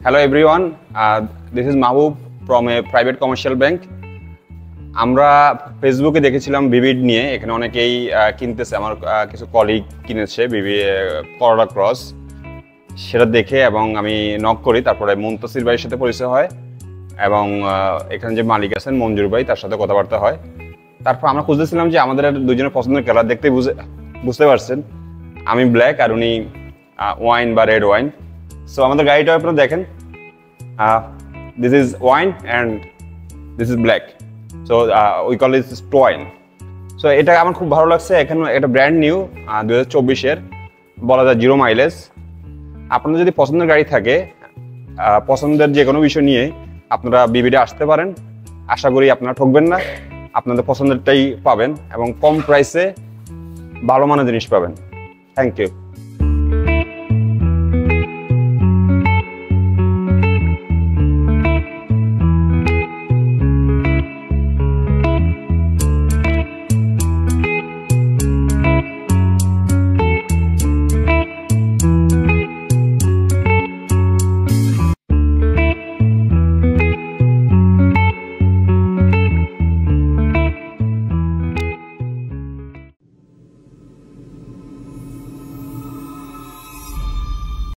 Hello everyone, this is Mahbub from a private commercial bank. আমরা ফেসবুকে দেখেছিলাম vivid নিয়ে, এখানে অনেকেই কিনতেছে, আমার কিছু কলিগ কিনেছে বিবি করলা ক্রস, সেটা দেখে এবং আমি নক করি, তারপরে মুনতাসির ভাইয়ের সাথে পরিচয় হয় এবং এখানে যে মালিক আছেন মঞ্জুর ভাই, তার সাথে কথাবার্তা হয়। তারপর আমরা খুঁজতেছিলাম যে আমাদের দুজনের পছন্দের কালার, দেখতে বুঝতে পারছেন আমি ব্ল্যাক আর উনি ওয়াইন বা রেড ওয়াইন। সো আমাদের গাড়িটা আপনারা দেখেন, this is wine and this is black, so we call it wine. So এটা আমার খুব ভালো লাগছে। এখানে এটা ব্র্যান্ড নিউ 2024-এর, বলা যায় 0 মাইলেজ। আপনাদের যদি পছন্দের গাড়ি থাকে, পছন্দের যে কোনো বিষয় নিয়ে আপনারা বিবিডে আসতে পারেন। আশা করি আপনারা ঠকবেন না, আপনাদের পছন্দেরটাই পাবেন এবং কম প্রাইসে ভালো মানের জিনিস পাবেন। Thank you.